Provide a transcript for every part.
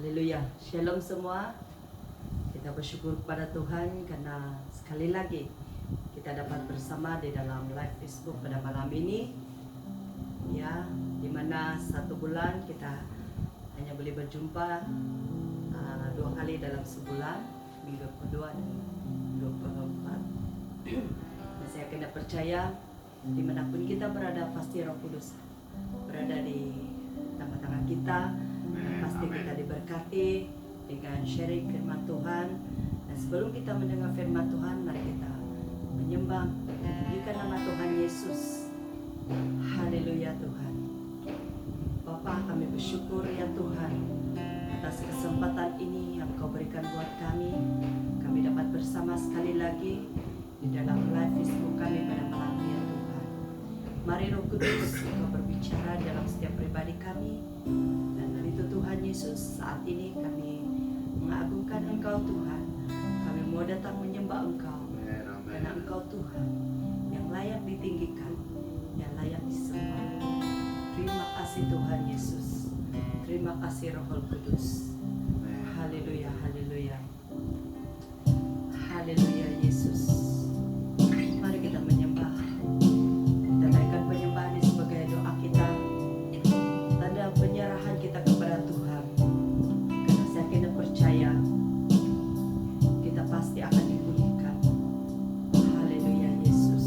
Haleluya. Shalom semua. Kita bersyukur kepada Tuhan karena sekali lagi kita dapat bersama di dalam live Facebook pada malam ini. Ya, dimana 1 bulan kita hanya boleh berjumpa 2 kali dalam sebulan, minggu kedua dan minggu keempat. Dan saya kena percaya dimanapun kita berada, pasti Roh Kudus berada di tengah-tengah kita. Dan pasti kita diberkati dengan sharing firman Tuhan. Dan sebelum kita mendengar firman Tuhan, mari kita menyembah, memuliakan nama Tuhan Yesus. Haleluya Tuhan. Bapa, kami bersyukur ya Tuhan atas kesempatan ini yang Kau berikan buat kami. Kami dapat bersama sekali lagi di dalam live Facebook kami pada malam ini ya Tuhan. Mari Roh Kudus Kau berbicara dalam setiap pribadi kami. Itu Tuhan Yesus, saat ini kami mengagungkan Engkau Tuhan. Kami mau datang menyembah Engkau, karena Engkau Tuhan yang layak ditinggikan, yang layak disembah. Terima kasih Tuhan Yesus. Terima kasih Roh Kudus. Haleluya, haleluya. Haleluya Yesus. Mari kita menyembah. Kita naikkan penyembahan ini sebagai doa kita, tanda penyerahan kita kepada Tuhan. Karena saya kena percaya kita pasti akan dipulihkan. Haleluya Yesus.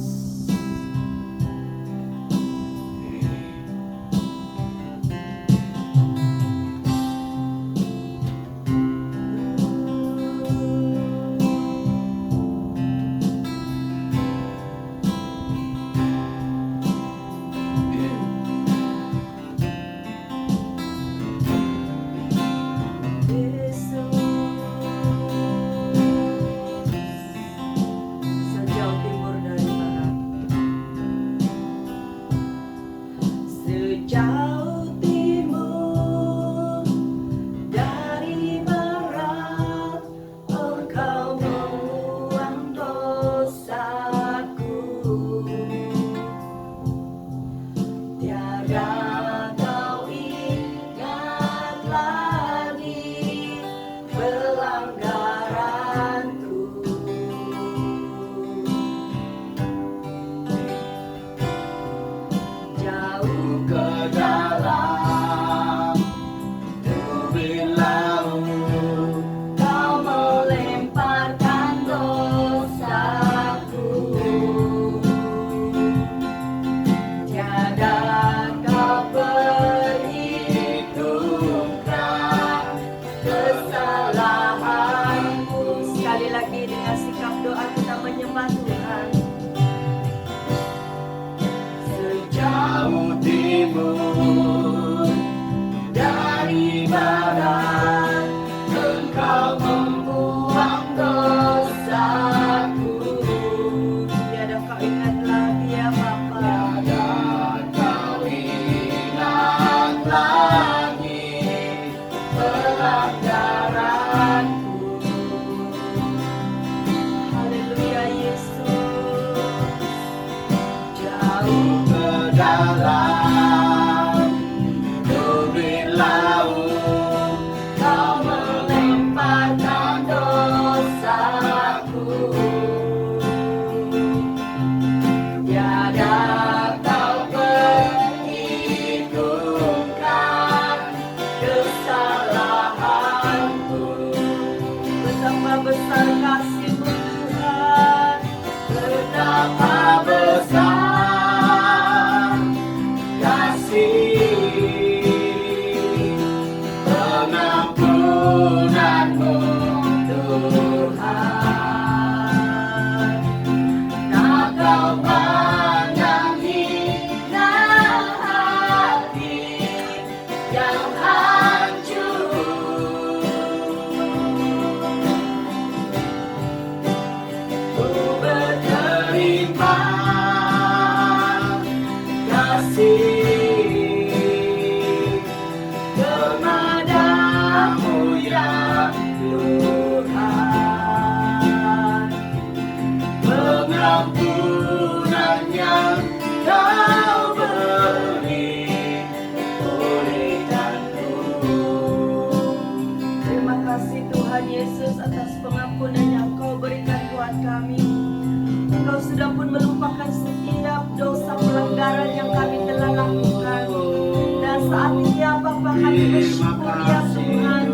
kami bersyukur ya Tuhan,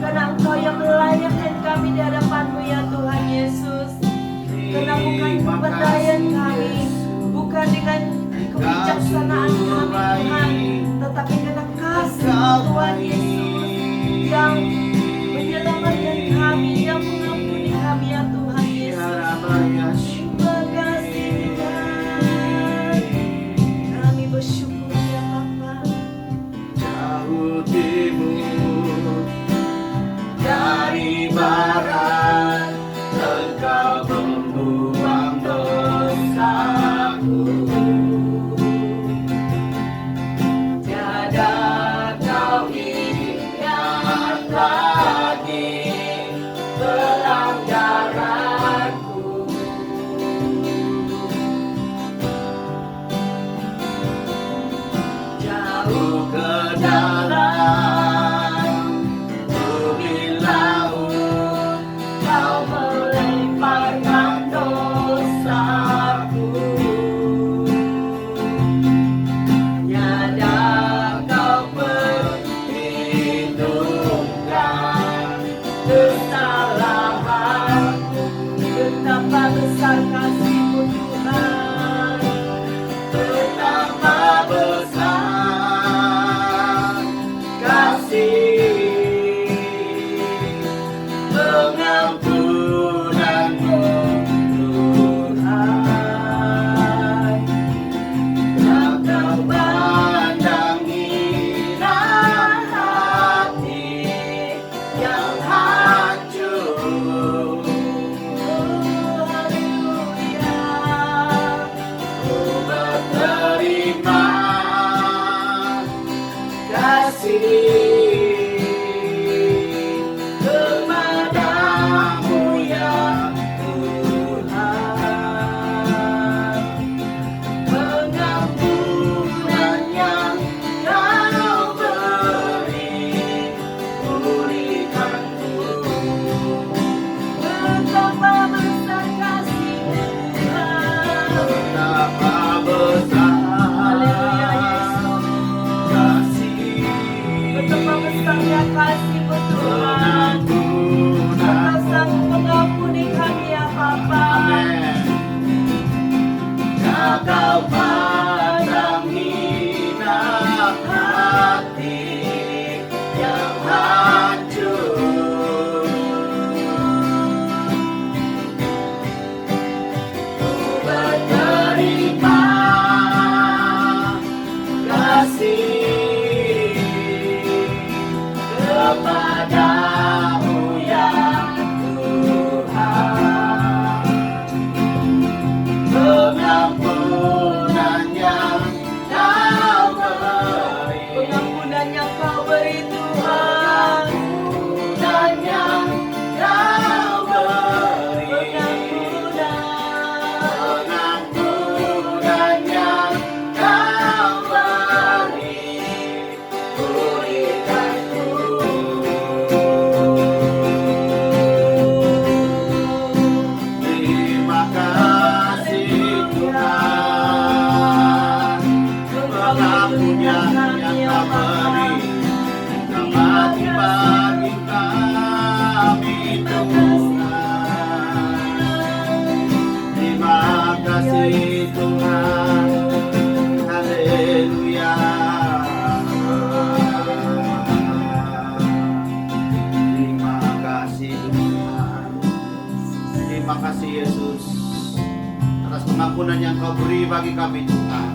karena Engkau yang melayakkan kami di hadapan-Mu ya Tuhan Yesus. Karena bukan kepandaian kami, bukan dengan kebijaksanaan kami Tuhan, tetapi karena kasih Tuhan Yesus yang menyelamatkan kami, yang mengampuni kami ya Tuhan Yesus. Terima kasih Tuhan, kami bersyukur ya Bapa. Jauh timur dari barat, Engkau membuang dosaku. Tiada kau ingat lagi pelanggaranku. Jauh Ke dalam bumi laut, Kau melemparkan dosaku. Tiada Kau perhitungkan kesalahanku. Betapa besar kasih-Mu Tuhan, betapa besar kasih pengampunanmu Tuhan. Yang Kau pandang hina hati yang hancur. Haleluya. Ku berterima kasih kepadamu ya Tuhan. Pengampunan yang Kau beri, pulihkanku. Betapa besar kasih-Mu Tuhan. Betapa besar Haleluya Yesus. kasih Betapa besarnya kasih-Mu Tuhan. Engkau sanggup mengampuni kami ya Bapa. Amin. Ya Kau pandang hina hati yang hancur. Ku berterima kasih kepadamu ya Tuhan. Pengampunan yang Kau beri, Pengampunan yang Kau beri Tuhan. pengampunan yang Kau beri, pengampunan yang Kau beri, pulihkanku. Terima kasih Tuhan, pengampunan yang Kau beri, dapat bagi kami Tuhan. Terima kasih Tuhan, haleluya. Terima kasih Tuhan, terima kasih Yesus atas pengampunan yang Kau beri bagi kami Tuhan.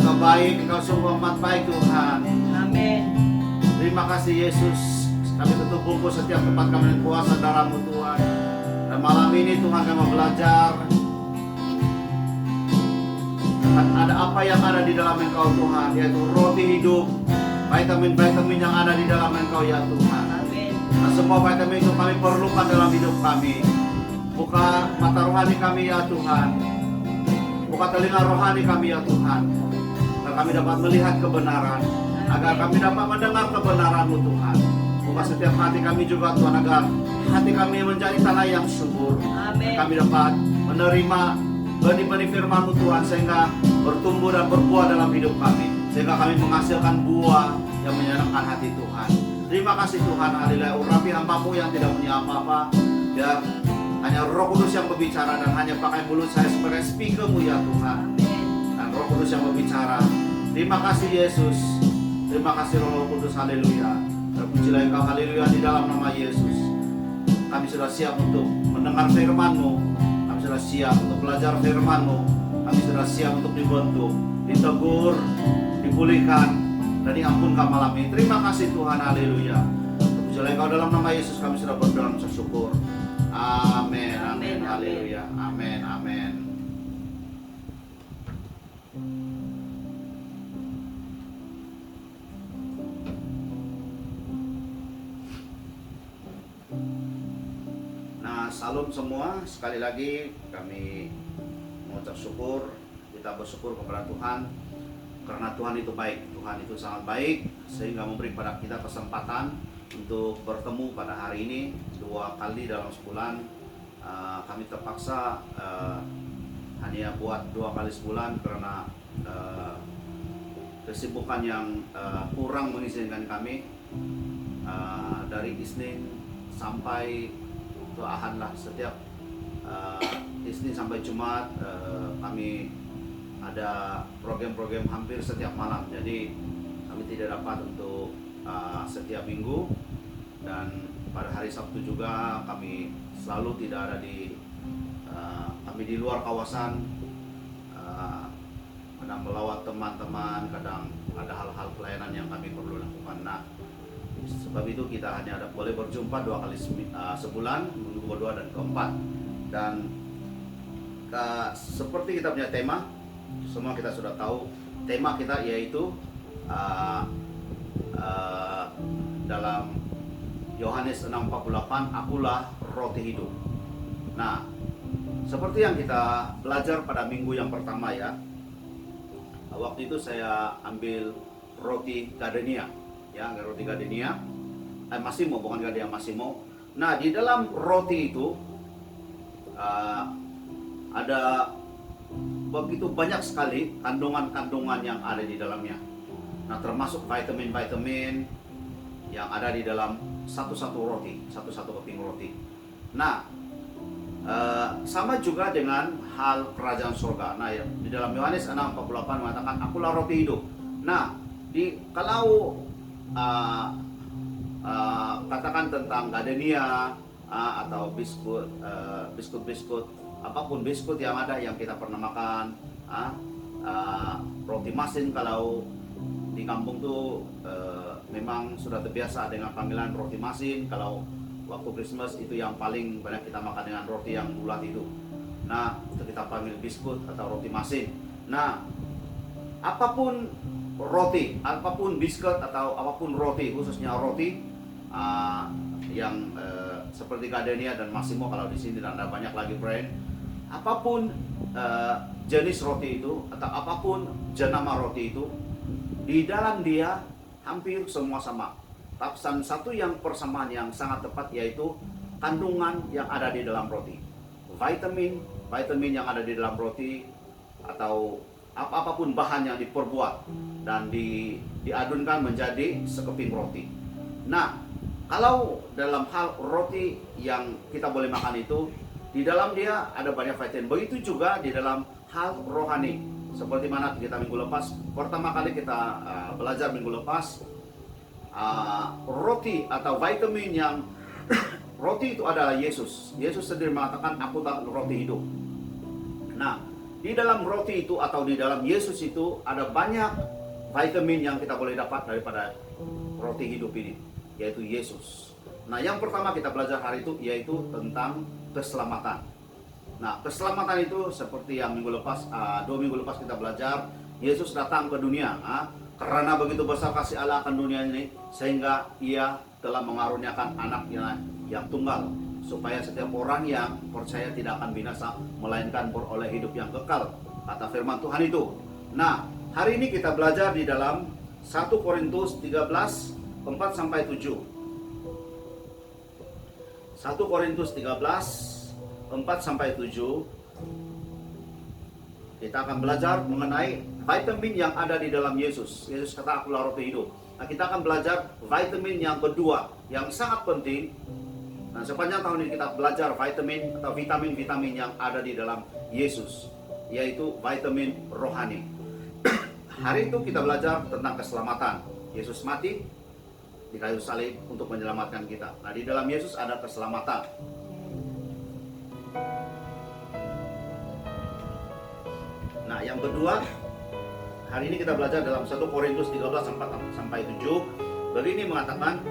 Kau baik, Kau sungguh amat baik Tuhan. Amin. Terima kasih Yesus, kami tutup bungkus setiap tempat kami dengan kuasa darah-Mu Tuhan. Dan malam ini Tuhan kami mau belajar ada apa yang ada di dalam Engkau Tuhan, yaitu roti hidup, vitamin-vitamin yang ada di dalam Engkau ya Tuhan. Amin. Dan semua vitamin itu kami perlukan dalam hidup kami. Buka mata rohani kami ya Tuhan, buka telinga rohani kami ya Tuhan, agar kami dapat melihat kebenaran, agar kami dapat mendengar kebenaran-Mu Tuhan. Buka setiap hati kami juga Tuhan, agar hati kami menjadi tanah yang subur. Amin. Kami dapat menerima benih-benih firman-Mu Tuhan, sehingga bertumbuh dan berbuah dalam hidup kami. sehingga kami menghasilkan buah yang menyenangkan hati Tuhan. Terima kasih Tuhan, haleluya. Urapi hamba-Mu yang tidak punya apa-apa, biar hanya Roh Kudus yang berbicara dan hanya pakai mulut saya sebagai speaker-Mu ya Tuhan. Dan Roh Kudus yang berbicara. Terima kasih Yesus. Terima kasih Roh Kudus, haleluya. Terpujilah Engkau, haleluya, di dalam nama Yesus. Kami sudah siap untuk mendengar firman-Mu. Kami sudah siap untuk belajar firman-Mu. Kami sudah siap untuk dibentuk, ditegur, dipulihkan, dan diampunkan malam ini. Terima kasih Tuhan, haleluya. Terpujilah Engkau, dalam nama Yesus kami sudah berdoa dan bersyukur. Amin, amin, haleluya, amin, amin. Nah, salam semua. Sekali lagi kami mengucap syukur. Kita bersyukur kepada Tuhan karena Tuhan itu baik. Tuhan itu sangat baik sehingga memberi kepada kita kesempatan untuk bertemu pada hari ini 2 kali dalam sebulan. Kami terpaksa hanya buat 2 kali sebulan karena kesibukan yang kurang mengizinkan kami. Dari Isnin sampai ke Ahad lah, setiap Isnin sampai Jumat kami ada program-program hampir setiap malam. Jadi kami tidak dapat untuk setiap minggu, dan pada hari Sabtu juga kami selalu tidak ada kami di luar kawasan, kadang melawat teman-teman, kadang ada hal-hal pelayanan yang kami perlu lakukan. Nah, sebab itu kita hanya boleh berjumpa 2 kali sebulan, minggu kedua dan keempat. Dan seperti kita punya tema, semua kita sudah tahu tema kita, yaitu dalam Yohanes 6:48, akulah roti hidup. Nah, seperti yang kita belajar pada minggu yang pertama ya, waktu itu saya ambil roti gardenia, ya, roti gardenia, Massimo, bukan gardenia, Massimo. Nah, di dalam roti itu ada begitu banyak sekali kandungan-kandungan yang ada di dalamnya. Nah, termasuk vitamin-vitamin yang ada di dalam satu-satu keping roti. Nah, sama juga dengan hal kerajaan surga. Nah, di dalam Yohanes 6:48 mengatakan, akulah roti hidup. Nah, kalau katakan tentang gardenia atau biskut, apapun biskut yang ada yang kita pernah makan, roti masin kalau di kampung tuh memang sudah terbiasa dengan panggilan roti masin. Kalau waktu Christmas itu yang paling banyak kita makan dengan roti yang bulat itu. Nah, itu kita panggil biskut atau roti masin. Nah, apapun roti, apapun biskut atau apapun roti, khususnya roti yang seperti gardenia dan Massimo, kalau di sini ada banyak lagi brand. Apapun jenis roti itu atau apapun jenama roti itu, di dalam dia hampir semua sama. Tapi satu yang persamaan yang sangat tepat, yaitu kandungan yang ada di dalam roti. Vitamin yang ada di dalam roti, atau apapun bahan yang diperbuat dan diadunkan menjadi sekeping roti. Nah, kalau dalam hal roti yang kita boleh makan itu, di dalam dia ada banyak vitamin. Begitu juga di dalam hal rohani. Seperti mana kita minggu lepas, pertama kali kita belajar minggu lepas, roti atau vitamin yang roti itu adalah Yesus. Yesus sendiri mengatakan, aku adalah roti hidup. Nah, di dalam roti itu atau di dalam Yesus itu ada banyak vitamin yang kita boleh dapat daripada roti hidup ini, yaitu Yesus. Nah, yang pertama kita belajar hari itu yaitu tentang keselamatan. Nah, keselamatan itu seperti yang minggu lepas, 2 minggu lepas kita belajar, Yesus datang ke dunia karena begitu besar kasih Allah akan dunia ini, sehingga ia telah mengaruniakan anaknya yang tunggal, supaya setiap orang yang percaya tidak akan binasa, melainkan beroleh hidup yang kekal, kata firman Tuhan itu. Nah, hari ini kita belajar di dalam 1 Korintus 13, 4-7. 1 Korintus 13, 4-7. kita akan belajar mengenai vitamin yang ada di dalam Yesus. Yesus kata, "Akulah roti hidup." Nah, kita akan belajar vitamin yang kedua yang sangat penting. Nah, sepanjang tahun ini kita belajar vitamin atau vitamin-vitamin yang ada di dalam Yesus, yaitu vitamin rohani. Hari itu kita belajar tentang keselamatan. Yesus mati di kayu salib untuk menyelamatkan kita. Nah, di dalam Yesus ada keselamatan. Nah, yang kedua, hari ini kita belajar dalam 1 Korintus 13 sampai 7. Begini mengatakan,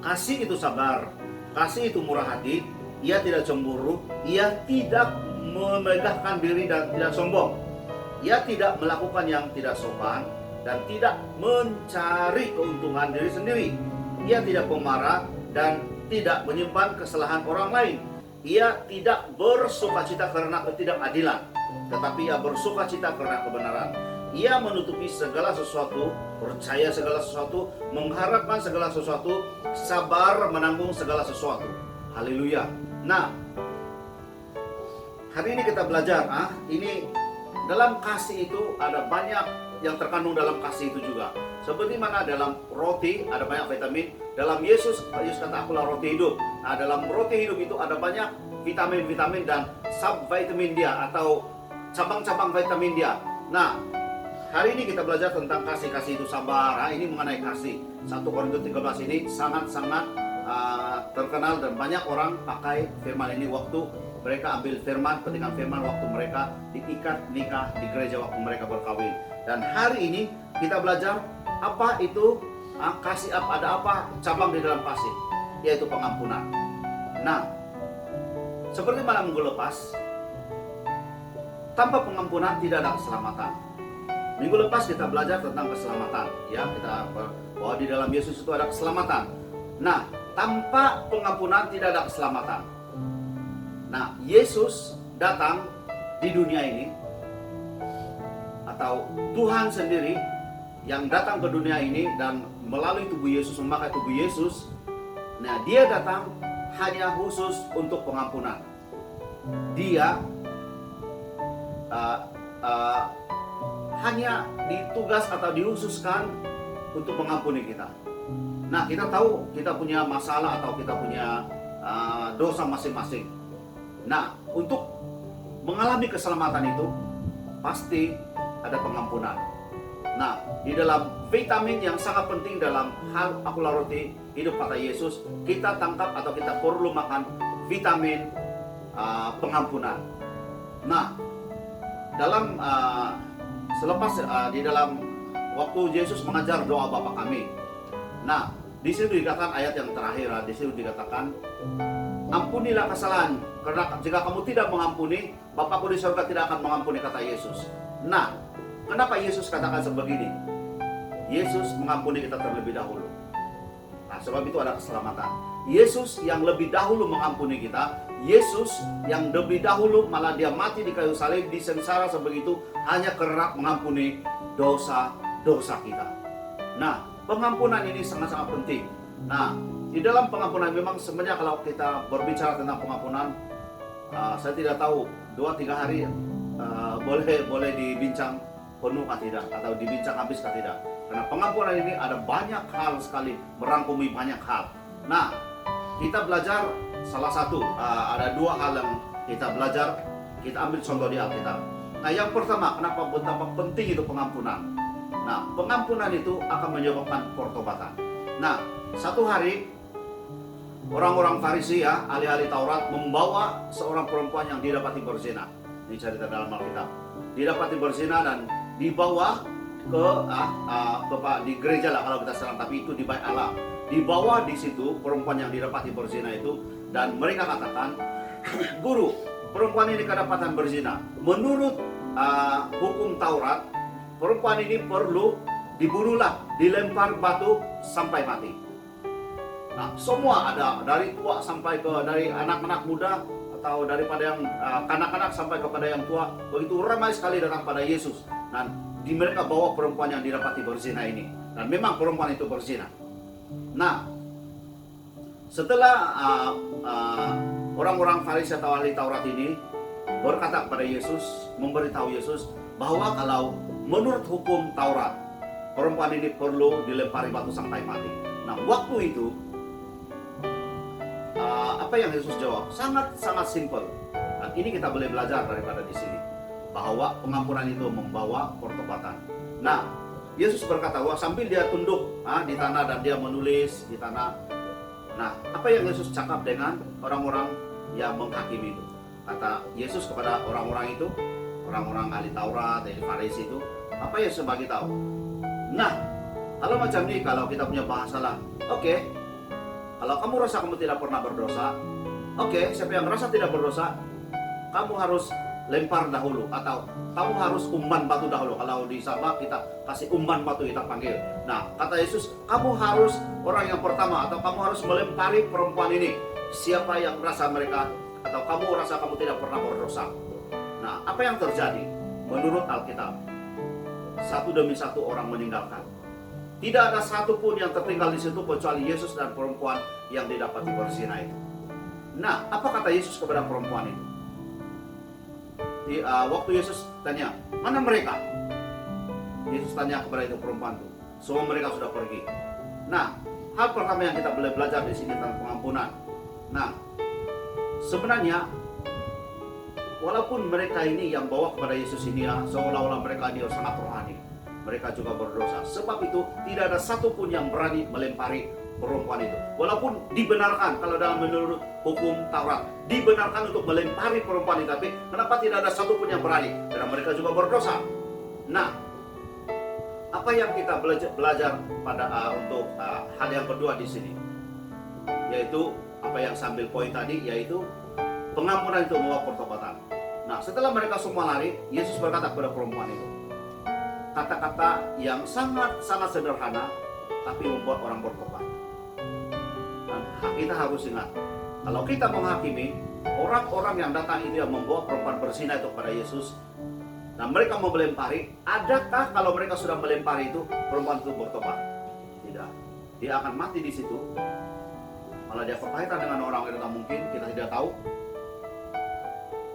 kasih itu sabar, kasih itu murah hati, ia tidak cemburu, ia tidak memegahkan diri dan tidak sombong. Ia tidak melakukan yang tidak sopan dan tidak mencari keuntungan diri sendiri. Ia tidak pemarah dan tidak menyimpan kesalahan orang lain. Ia tidak bersukacita karena ketidakadilan, tetapi ia bersukacita karena kebenaran. Ia menutupi segala sesuatu, percaya segala sesuatu, mengharapkan segala sesuatu, sabar menanggung segala sesuatu. Haleluya. Nah, hari ini kita belajar, ini dalam kasih itu ada banyak yang terkandung dalam kasih itu juga. Seperti mana dalam roti ada banyak vitamin, dalam Yesus kata, "Akulah roti hidup." Nah, dalam roti hidup itu ada banyak vitamin-vitamin dan subvitamin dia atau cabang-cabang vitamin dia. Nah, hari ini kita belajar tentang kasih. Kasih itu sabar. Nah, ini mengenai kasih. 1 Korintus 13 ini sangat-sangat terkenal dan banyak orang pakai firman ini waktu mereka ambil firman, petikan firman waktu mereka diikat nikah di gereja waktu mereka berkawin. Dan hari ini kita belajar apa itu kasih, ada apa cabang di dalam kasih, yaitu pengampunan. Nah, seperti mana minggu lepas, tanpa pengampunan tidak ada keselamatan. Minggu lepas kita belajar tentang keselamatan, ya, kita bahwa di dalam Yesus itu ada keselamatan. Nah, tanpa pengampunan tidak ada keselamatan. Nah, Yesus datang di dunia ini, atau Tuhan sendiri yang datang ke dunia ini dan melalui tubuh Yesus, memakai tubuh Yesus. Nah, dia datang hanya khusus untuk pengampunan. Dia hanya ditugas atau dihususkan untuk mengampuni kita. Nah, kita tahu kita punya masalah atau kita punya dosa masing-masing. Nah, untuk mengalami keselamatan itu pasti ada pengampunan. Nah, di dalam vitamin yang sangat penting dalam hal akulah roti hidup kata Yesus, kita tangkap atau kita perlu makan vitamin pengampunan. Nah, dalam selepas di dalam waktu Yesus mengajar doa Bapa kami. Nah, di situ dikatakan ayat yang terakhir, di situ dikatakan, "Ampunilah kesalahan, karena jika kamu tidak mengampuni, Bapakku di surga tidak akan mengampuni," kata Yesus. Nah, kenapa Yesus katakan sebegini? Yesus mengampuni kita terlebih dahulu. Nah, sebab itu ada keselamatan. Yesus yang lebih dahulu mengampuni kita, Yesus yang lebih dahulu malah dia mati di kayu salib, disengsara sebegitu hanya karena mengampuni dosa-dosa kita. Nah, pengampunan ini sangat-sangat penting. Nah, di dalam pengampunan memang sebenarnya kalau kita berbicara tentang pengampunan, saya tidak tahu 2-3 hari boleh dibincang penuh atau tidak, atau dibincang habis atau tidak. Karena pengampunan ini ada banyak hal sekali, merangkumi banyak hal. Nah, kita belajar salah satu, ada 2 hal yang kita belajar, kita ambil contoh di Alkitab. Nah, yang pertama, kenapa betapa penting itu pengampunan? Nah, pengampunan itu akan menyebabkan pertobatan. Nah, satu hari orang-orang Farisi, ya, ahli-ahli Taurat, membawa seorang perempuan yang didapati berzina. Ini cerita dalam Alkitab. Didapati berzina dan dibawa di gereja lah kalau kita sekarang, tapi itu di Bait Allah. Dibawa di situ perempuan yang didapati berzina itu, dan mereka katakan, "Guru, perempuan ini kedapatan berzina. Menurut hukum Taurat, perempuan ini perlu dibunuhlah, dilempar batu sampai mati." Nah, semua ada, dari tua sampai ke, dari anak-anak muda atau daripada yang kanak-kanak sampai kepada yang tua, begitu ramai sekali datang pada Yesus. Dan mereka bawa perempuan yang didapati berzina ini, dan memang perempuan itu berzina. Nah, setelah orang-orang Farisi atau ahli Taurat ini berkata kepada Yesus, memberitahu Yesus bahwa kalau menurut hukum Taurat, perempuan ini perlu dilempari batu sampai mati. Nah, waktu itu apa yang Yesus jawab? Sangat simpel. Dan ini kita boleh belajar daripada di sini, bahwa pengampunan itu membawa pertobatan. Nah, Yesus berkata, wah, sambil dia tunduk di tanah dan dia menulis di tanah. Nah, apa yang Yesus cakap dengan orang-orang yang menghakimi itu? Kata Yesus kepada orang-orang itu, orang-orang ahli Taurat, ahli Farisi itu, apa yang Yesus bagi tahu? Nah, kalau macam ini, kalau kita punya bahasa lah, oke, kalau kamu rasa kamu tidak pernah berdosa, oke, siapa yang rasa tidak berdosa, kamu harus lempar dahulu, atau kamu harus umpan batu dahulu. Kalau di Sabah kita kasih umpan batu, kita panggil. Nah, kata Yesus, kamu harus orang yang pertama, atau kamu harus melempari perempuan ini. Siapa yang rasa mereka, atau kamu rasa kamu tidak pernah berdosa. Nah, apa yang terjadi? Menurut Alkitab, satu demi satu orang meninggalkan. Tidak ada satupun yang tertinggal di situ kecuali Yesus dan perempuan yang didapati berzina itu. Nah, apa kata Yesus kepada perempuan itu? Waktu Yesus tanya, mana mereka? Yesus tanya kepada itu perempuan itu. Semua mereka sudah pergi. Nah, hal pertama yang kita boleh belajar di sini tentang pengampunan. Nah, sebenarnya walaupun mereka ini yang bawa kepada Yesus ini seolah-olah mereka ini sangat rohani, mereka juga berdosa. Sebab itu tidak ada satupun yang berani melempari perempuan itu. Walaupun dibenarkan, kalau dalam menurut hukum Taurat, dibenarkan untuk melempari perempuan itu, tapi kenapa tidak ada satupun yang berani? Karena mereka juga berdosa. Nah, apa yang kita belajar pada untuk hal yang kedua di sini, yaitu apa yang sambil poin tadi, yaitu pengampunan itu membawa pertobatan. Nah, setelah mereka semua lari, Yesus berkata kepada perempuan itu kata-kata yang sangat sederhana, tapi membuat orang bertobat. Dan kita harus ingat, kalau kita menghakimi orang-orang yang datang itu yang membawa perempuan berzina itu kepada Yesus, dan mereka mau melempari, adakah kalau mereka sudah melempari itu perempuan itu bertobat? Tidak. Dia akan mati di situ. Malah dia berkaitan dengan orang yang datang, mungkin kita tidak tahu.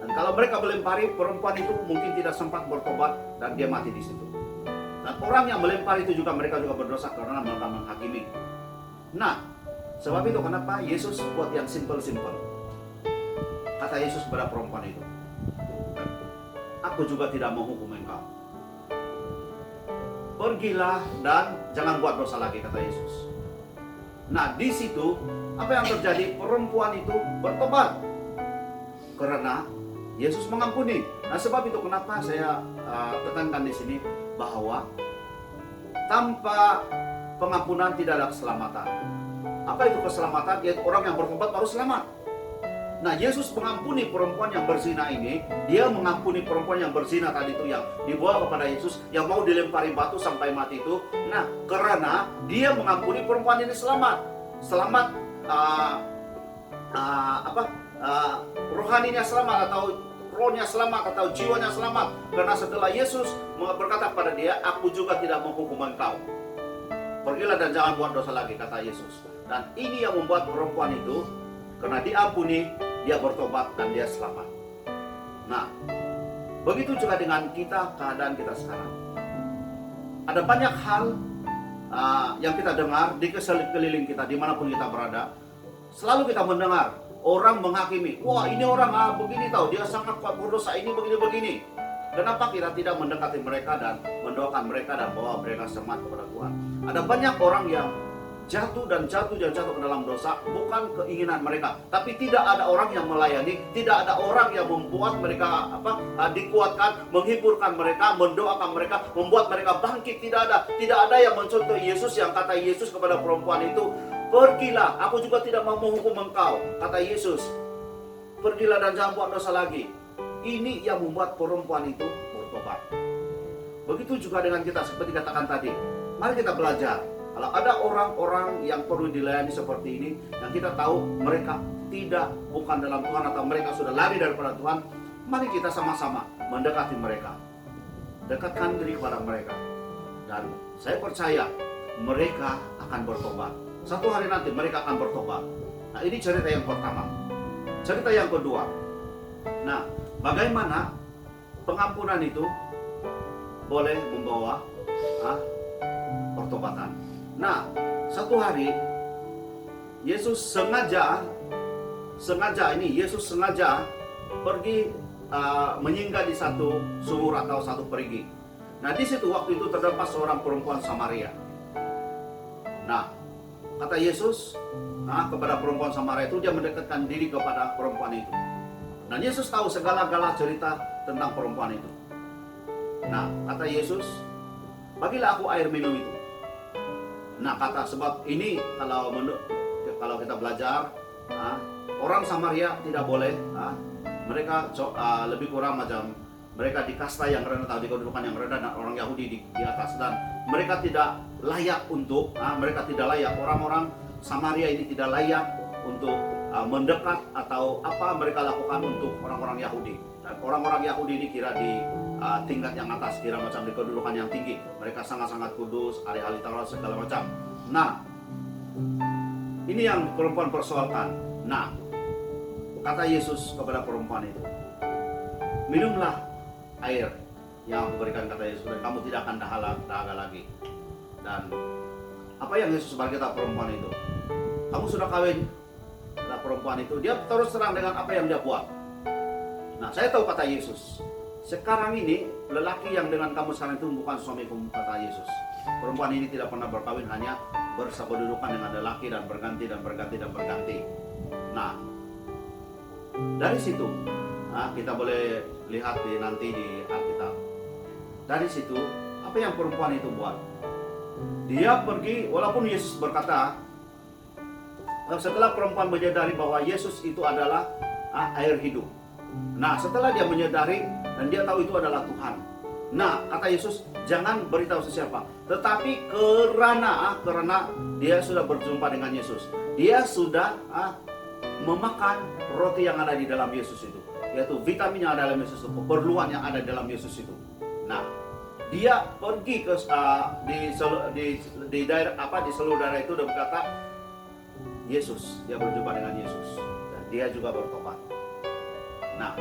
Dan kalau mereka melempari, perempuan itu mungkin tidak sempat bertobat dan dia mati di situ. Dan orang yang melempari itu juga mereka juga berdosa karena mereka menghakimi. Nah, sebab itu kenapa Yesus buat yang simple-simple. Kata Yesus kepada perempuan itu, aku juga tidak menghukum engkau. Pergilah dan jangan buat dosa lagi, kata Yesus. Nah, di situ apa yang terjadi? Perempuan itu bertobat karena Yesus mengampuni. Nah, sebab itu kenapa saya tekankan di sini bahwa tanpa pengampunan tidak ada keselamatan. Apa itu keselamatan? Yaitu orang yang bertobat baru selamat. Nah, Yesus mengampuni perempuan yang berzina ini. Dia mengampuni perempuan yang berzina tadi itu, yang dibawa kepada Yesus, yang mau dilempari batu sampai mati itu. Nah, karena dia mengampuni perempuan ini selamat. Selamat rohaninya selamat, atau rohnya selamat, atau jiwanya selamat. Karena setelah Yesus berkata kepada dia, aku juga tidak menghukum engkau. Pergilah dan jangan buat dosa lagi, kata Yesus. Dan ini yang membuat perempuan itu, karena diampuni, dia bertobat dan dia selamat. Nah, begitu juga dengan kita, keadaan kita sekarang. Ada banyak hal yang kita dengar di sekeliling kita, dimanapun kita berada. Selalu kita mendengar orang menghakimi, wah ini orang begini tahu, dia sangat kuat berdosa, ini begini-begini. Kenapa kita tidak mendekati mereka dan mendoakan mereka dan bawa mereka semangat kepada Tuhan? Ada banyak orang yang jatuh ke dalam dosa, bukan keinginan mereka, tapi tidak ada orang yang melayani, tidak ada orang yang membuat mereka dikuatkan, menghiburkan mereka, mendoakan mereka, membuat mereka bangkit. Tidak ada yang mencontoh Yesus, yang kata Yesus kepada perempuan itu, pergilah, aku juga tidak mau menghukum engkau, kata Yesus. Pergilah dan jangan buat dosa lagi. Ini yang membuat perempuan itu bertobat. Begitu juga dengan kita, seperti katakan tadi. Mari kita belajar. Kalau ada orang-orang yang perlu dilayani seperti ini, yang kita tahu mereka bukan dalam Tuhan, atau mereka sudah lari daripada Tuhan, mari kita sama-sama mendekati mereka. Dekatkan diri kepada mereka. Dan saya percaya mereka akan bertobat. Satu hari nanti mereka akan bertobat. Nah, ini cerita yang pertama. Cerita yang kedua. Nah, bagaimana pengampunan itu boleh membawa pertobatan. Nah, satu hari Yesus sengaja pergi menyinggah di satu sumur atau satu perigi. Nah, di situ waktu itu terdapat seorang perempuan Samaria. Nah, kata Yesus kepada perempuan Samaria itu, dia mendekatkan diri kepada perempuan itu. Dan Yesus tahu segala-gala cerita tentang perempuan itu. Nah, kata Yesus, bagilah aku air minum itu. Nah, kata sebab ini kalau kita belajar, orang Samaria tidak boleh, mereka lebih kurang macam mereka di kasta yang rendah atau di kedudukan yang rendah, dan orang Yahudi di atas, dan mereka tidak layak untuk, orang-orang Samaria ini tidak layak untuk mendekat atau apa mereka lakukan untuk orang-orang Yahudi. Dan orang-orang Yahudi ini kira di tingkat yang atas, kira macam di kedudukan yang tinggi. Mereka sangat-sangat kudus, ahli-ahli Taurat segala macam. Nah, ini yang perempuan persoalkan. Nah, kata Yesus kepada perempuan itu, minumlah air yang aku berikan, kata Yesus, dan kamu tidak akan dahaga lagi. Dan apa yang Yesus berkata perempuan itu? Kamu sudah kawin. Kata perempuan itu, dia terus terang dengan apa yang dia buat. Nah, saya tahu, kata Yesus, sekarang ini lelaki yang dengan kamu sekarang itu bukan suamiku, kata Yesus. Perempuan ini tidak pernah berkawin, hanya bersekedudukan dengan lelaki dan berganti. Nah, dari situ kita boleh lihat nanti di Alkitab. Dari situ apa yang perempuan itu buat? Dia pergi, walaupun Yesus berkata, setelah perempuan menyadari bahwa Yesus itu adalah air hidup. Nah, setelah dia menyadari dan dia tahu itu adalah Tuhan. Nah, kata Yesus, jangan beritahu sesiapa. Tetapi karena dia sudah berjumpa dengan Yesus, dia sudah memakan roti yang ada di dalam Yesus itu, yaitu vitamin yang ada dalam Yesus itu, keperluan yang ada di dalam Yesus itu. Nah, dia pergi ke di daerah di seluruh daerah itu dan berkata, Yesus, dia berjumpa dengan Yesus dan dia juga bertobat. Nah,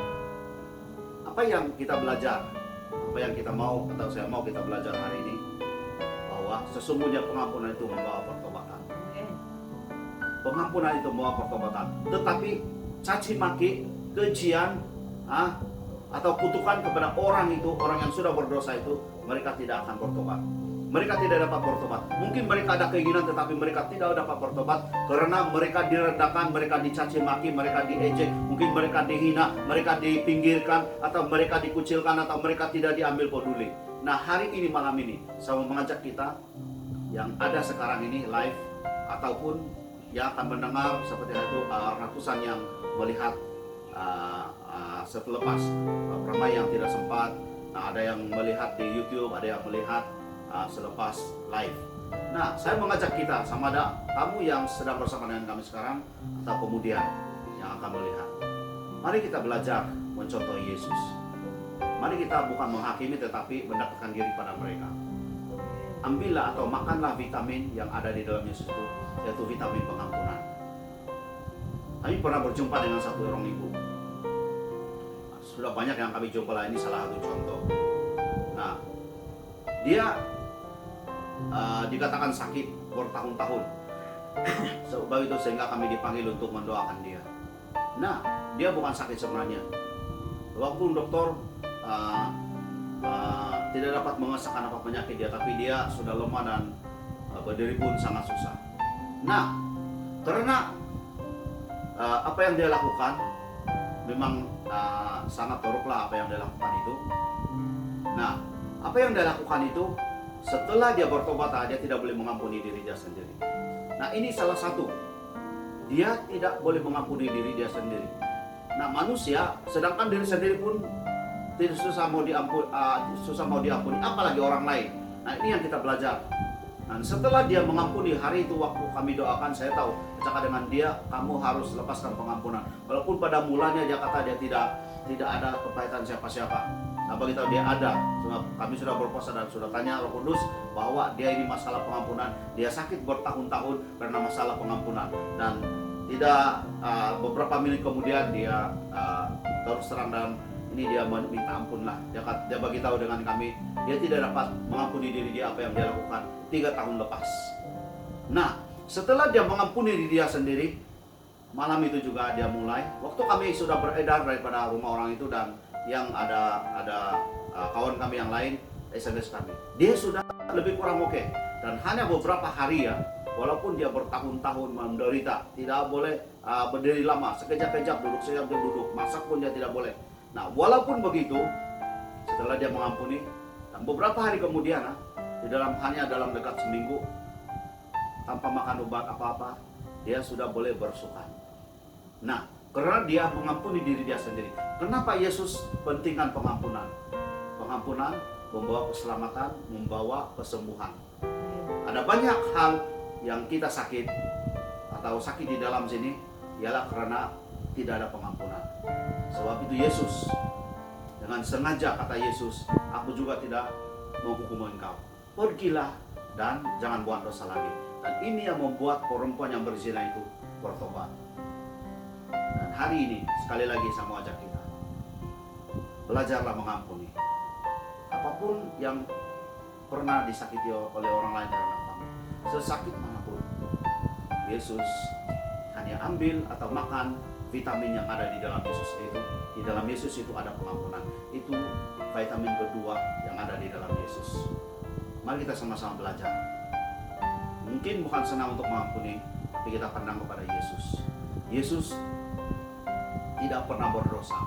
apa yang kita belajar, apa yang kita mau atau saya mau kita belajar hari ini, bahwa sesungguhnya pengampunan itu membawa pertobatan. Pengampunan itu membawa pertobatan. Tetapi caci maki, kejian, atau kutukan kepada orang itu, orang yang sudah berdosa itu, mereka tidak akan bertobat. Mereka tidak dapat bertobat. Mungkin mereka ada keinginan, tetapi mereka tidak dapat bertobat karena mereka direndahkan, mereka dicaci maki, mereka diejek, mungkin mereka dihina, mereka dipinggirkan, atau mereka dikucilkan, atau mereka tidak diambil peduli. Nah, hari ini, malam ini, saya mau mengajak kita yang ada sekarang ini live, ataupun yang akan mendengar seperti itu, ratusan yang melihat selepas ramai yang tidak sempat. Nah, ada yang melihat di YouTube, ada yang melihat selepas live. Nah, saya mengajak kita, sama ada kamu yang sedang bersama dengan kami sekarang atau kemudian yang akan melihat, mari kita belajar mencontoh Yesus. Mari kita bukan menghakimi tetapi mendekatkan diri pada mereka. Ambillah atau makanlah vitamin yang ada di dalam Yesus itu, yaitu vitamin pengampunan. Kami pernah berjumpa dengan satu orang ibu. Sudah banyak yang kami jumpa lah, ini salah satu contoh. Nah, dia dikatakan sakit bertahun-tahun. Sebab itu sehingga kami dipanggil untuk mendoakan dia. Nah, dia bukan sakit sebenarnya. Walaupun dokter tidak dapat mengesahkan apa penyakit dia, tapi dia sudah lemah dan berdiri pun sangat susah. Nah, karena apa yang dia lakukan memang sangat buruklah apa yang dia lakukan itu. Nah, apa yang dia lakukan itu, setelah dia bertobat, dia tidak boleh mengampuni diri dia sendiri. Nah, ini salah satu. Dia tidak boleh mengampuni diri dia sendiri. Nah, manusia, sedangkan diri sendiri pun tidak susah mau diampuni, apalagi orang lain. Nah, ini yang kita belajar. Nah, setelah dia mengampuni, hari itu waktu kami doakan, saya tahu, cakap dengan dia, kamu harus lepaskan pengampunan. Walaupun pada mulanya dia kata dia tidak ada kepahitan siapa-siapa. Nah, begitu dia ada, kami sudah berpuasa dan sudah tanya Roh Kudus bahwa dia ini masalah pengampunan, dia sakit bertahun-tahun karena masalah pengampunan, dan tidak beberapa menit kemudian dia terus terang dan ini dia minta ampun lah. Dia bagi tahu dengan kami, dia tidak dapat mengampuni diri dia apa yang dia lakukan 3 tahun lepas. Nah, setelah dia mengampuni diri dia sendiri, malam itu juga dia mulai, waktu kami sudah beredar daripada rumah orang itu dan yang ada kawan kami yang lain SMS kami, dia sudah lebih kurang oke. Dan hanya beberapa hari ya, walaupun dia bertahun-tahun menderita, tidak boleh berdiri lama, sekejap-kejap duduk, masak pun dia tidak boleh. Nah, walaupun begitu, setelah dia mengampuni, dan beberapa hari kemudian, hanya dalam dekat seminggu, tanpa makan obat apa-apa, dia sudah boleh bersukan. Nah, karena dia mengampuni diri dia sendiri. Kenapa Yesus pentingkan pengampunan? Pengampunan membawa keselamatan, membawa kesembuhan. Ada banyak hal yang kita sakit atau sakit di dalam sini ialah karena tidak ada pengampunan. Sebab itu Yesus dengan sengaja kata Yesus, aku juga tidak menghukum engkau. Pergilah dan jangan buat dosa lagi. Dan ini yang membuat perempuan yang berzina itu bertobat. Dan hari ini sekali lagi saya mau ajak kita, belajarlah mengampuni. Apapun yang pernah disakiti oleh orang lain karena kamu, sesakit manapun, Yesus hanya ambil atau makan vitamin yang ada di dalam Yesus itu. Di dalam Yesus itu ada pengampunan. Itu vitamin kedua yang ada di dalam Yesus. Mari kita sama-sama belajar. Mungkin bukan senang untuk mengampuni, tapi kita pandang kepada Yesus. Yesus tidak pernah berdosa,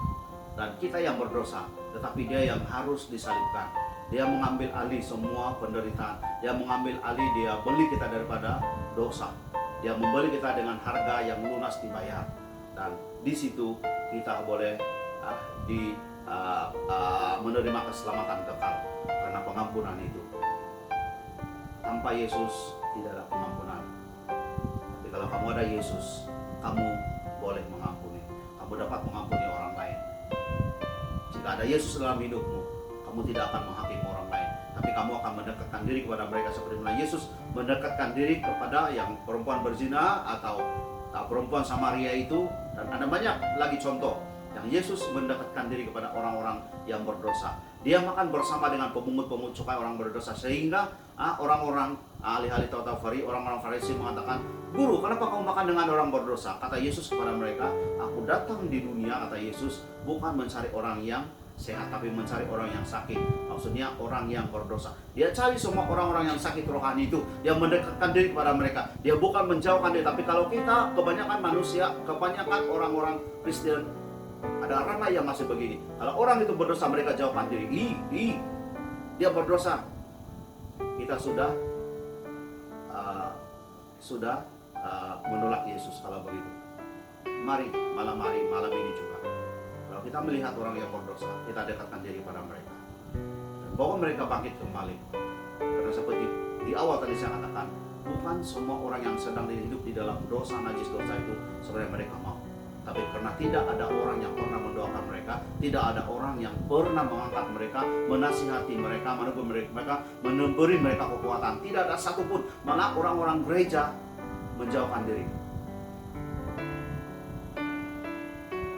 dan kita yang berdosa, tetapi dia yang harus disalibkan. Dia mengambil alih semua penderitaan. Dia mengambil alih, dia beli kita daripada dosa. Dia membeli kita dengan harga yang lunas dibayar. Dan di situ kita boleh menerima keselamatan kekal karena pengampunan itu. Tanpa Yesus tidak ada pengampunan. Tapi kalau kamu ada Yesus, kamu boleh mengampuni. Kamu dapat mengampuni orang lain. Jika ada Yesus dalam hidupmu, kamu tidak akan menghakimi orang lain, tapi kamu akan mendekatkan diri kepada mereka seperti mana Yesus mendekatkan diri kepada yang perempuan berzina atau perempuan Samaria itu. Dan ada banyak lagi contoh yang Yesus mendekatkan diri kepada orang-orang yang berdosa. Dia makan bersama dengan pemungut-pemungut cukai orang berdosa, sehingga orang-orang ahli-ahli Taurat orang-orang Farisi mengatakan, "Guru, kenapa kamu makan dengan orang berdosa?" Kata Yesus kepada mereka, "Aku datang di dunia," kata Yesus, "bukan mencari orang yang sehat, tapi mencari orang yang sakit." Maksudnya orang yang berdosa. Dia cari semua orang-orang yang sakit rohani itu. Dia mendekatkan diri kepada mereka. Dia bukan menjauhkan diri. Tapi kalau kita, kebanyakan manusia, kebanyakan orang-orang Kristen, ada ranah yang masih begini. Kalau orang itu berdosa, mereka jauhkan diri. Dia berdosa. Kita sudah menolak Yesus kalau begitu. Mari malam ini juga, kalau kita melihat orang yang berdosa, kita dekatkan diri pada mereka dan bawa mereka bangkit kembali. Karena seperti di awal tadi saya katakan, bukan semua orang yang sedang hidup di dalam dosa, najis dosa itu sebenarnya mereka mau. Tapi karena tidak ada orang yang pernah mendoakan mereka, tidak ada orang yang pernah mengangkat mereka, menasihati mereka, menegur mereka, memberi mereka kekuatan, tidak ada satupun. Malah orang-orang gereja menjauhkan diri.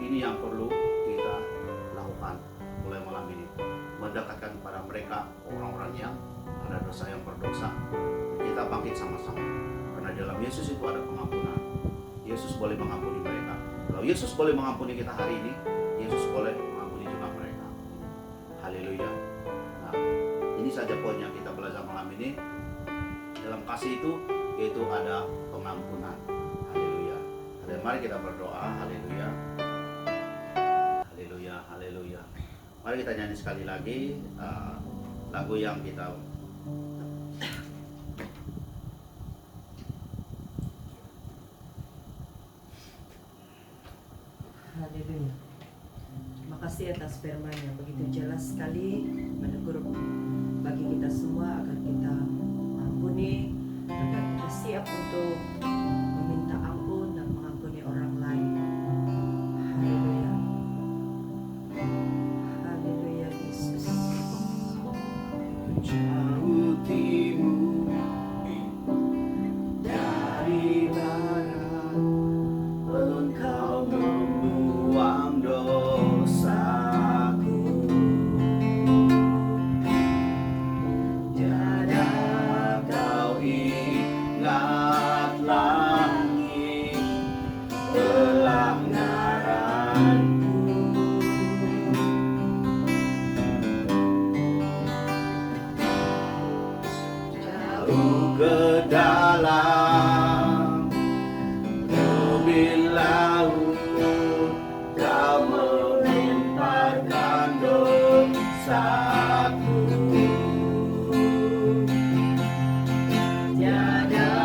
Ini yang perlu kita lakukan mulai malam ini, mendekatkan kepada mereka orang-orang yang ada dosa, yang berdosa. Kita bangkit sama-sama, karena dalam Yesus itu ada pengampunan. Yesus boleh mengampuni mereka. Kalau Yesus boleh mengampuni kita hari ini, Yesus boleh mengampuni juga mereka. Haleluya. Nah, ini saja poin yang kita belajar malam ini. Dalam kasih itu, yaitu ada pengampunan. Haleluya. Dan mari kita berdoa. Haleluya. Haleluya. Haleluya. Mari kita nyanyi sekali lagi lagu yang kita Haleluya. Terima kasih atas firman yang begitu jelas sekali menegur bagi kita semua agar kita mengampuni, agar kita siap untuk meminta ampun dan mengampuni orang lain. Haleluya. Haleluya Yesus. jauh timur dari barat, Engkau membuang dosaku. jauh ke dalam tebing laut, Kau melimparkan dosaku. Tiada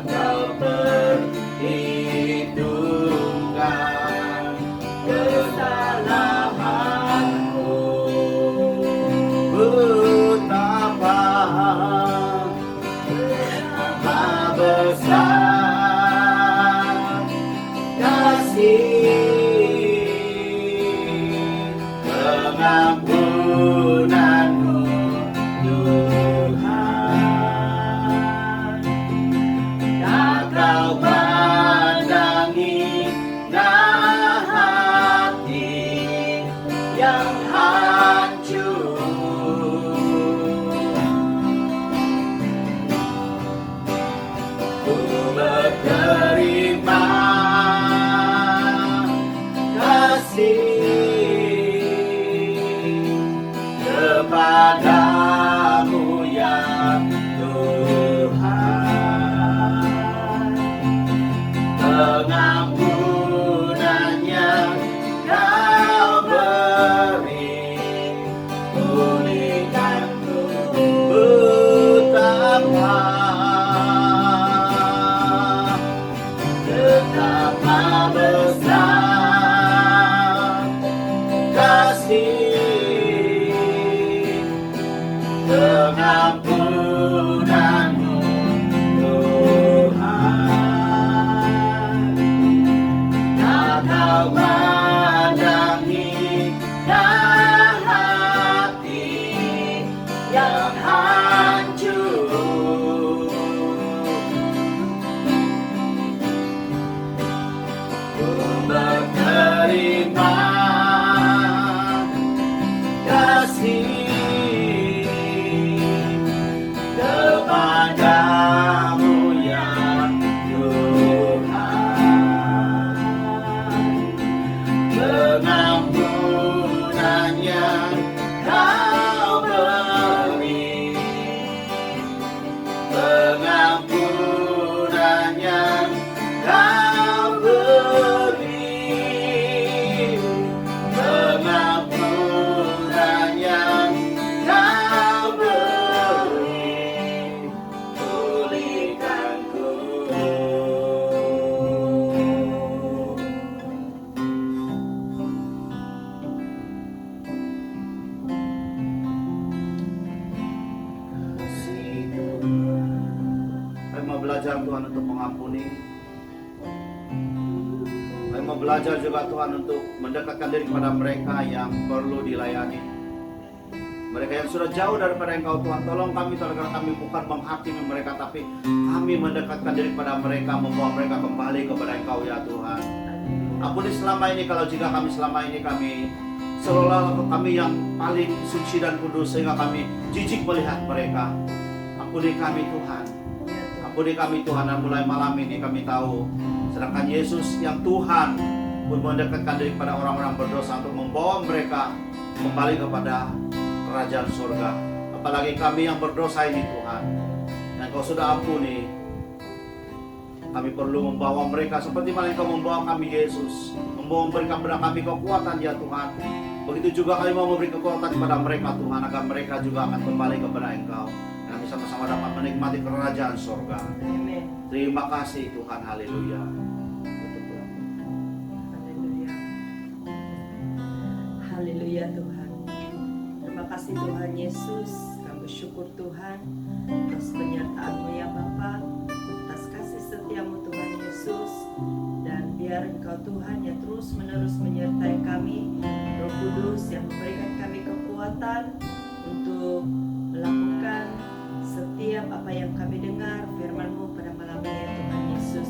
Kau perhitungkan kesalahanku. Betapa besar kasih pengampunanmu, Tuhan. Tak Kau pandangi hati yang hancur. Ku berterima kasih kepadamu ya Tuhan. Pengampunannya Kau beri, pulihkanku. Betapa besar kasih pengampunanmu, Tuhan. Tak Kau pandangi hati yang hancur. Ku berterima kasih kepadamu ya Tuhan. Pengampunannya Kau beri, pengampunannya Kau beri, pengampunannya Kau beri, pulihkanku. Kasih Tuhan. Kami mau belajar Tuhan untuk mengampuni. Kami mau belajar juga Tuhan untuk mendekatkan diri kepada mereka yang perlu dilayani. Mereka yang sudah jauh daripada Engkau Tuhan, tolong kami agar kami bukan menghakimi mereka, tapi kami mendekatkan diri kepada mereka, membawa mereka kembali kepada Engkau ya Tuhan. Ampuni selama ini kalau jika kami selama ini kami seolah-olah kami yang paling suci dan kudus sehingga kami jijik melihat mereka. Ampuni kami Tuhan. Ampuni kami Tuhan, dan mulai malam ini kami tahu sedangkan Yesus yang Tuhan pun mendekatkan diri kepada orang-orang berdosa untuk membawa mereka kembali kepada kerajaan surga. Apalagi kami yang berdosa ini Tuhan, yang Kau sudah ampuni, kami perlu membawa mereka seperti mana Engkau membawa kami Yesus, memberikan kepada kami kekuatan ya Tuhan. Begitu juga kami mau memberi kekuatan kepada mereka Tuhan, agar mereka juga akan kembali kepada Engkau, dan kami sama-sama dapat menikmati kerajaan surga. Amin. Terima kasih Tuhan, haleluya. Haleluya. Haleluya Tuhan. Terima kasih Tuhan Yesus. Kami bersyukur Tuhan atas penyertaan-Mu ya Bapa, atas kasih setia-Mu Tuhan Yesus. Dan biar Engkau Tuhan yang terus menerus menyertai kami, Roh Kudus yang memberikan kami kekuatan untuk melakukan setiap apa yang kami dengar firman-Mu pada malam ini ya Tuhan Yesus.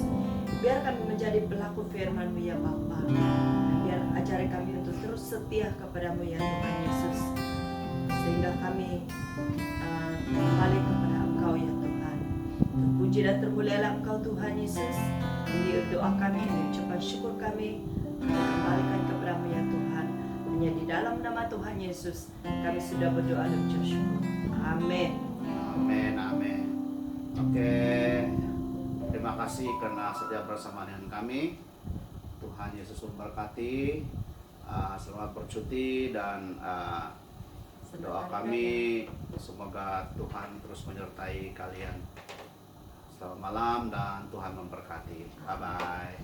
Biar kami menjadi pelaku firman-Mu ya Bapa, dan biar ajari kami untuk terus setia kepadamu ya Tuhan Yesus, sehingga kami kembali kepada Engkau ya Tuhan. Terpuji dan termulialah Engkau Tuhan Yesus. Ini doa kami, ini ucapan syukur kami, kami kembalikan kepadamu ya Tuhan. Hanya di dalam nama Tuhan Yesus kami sudah berdoa dan ucap syukur. Amin. Amin, amin. Oke, terima kasih karena sedia bersama dengan kami. Tuhan Yesus memberkati. Selamat bercuti dan doa kami semoga Tuhan terus menyertai kalian. Selamat malam dan Tuhan memberkati. Bye bye.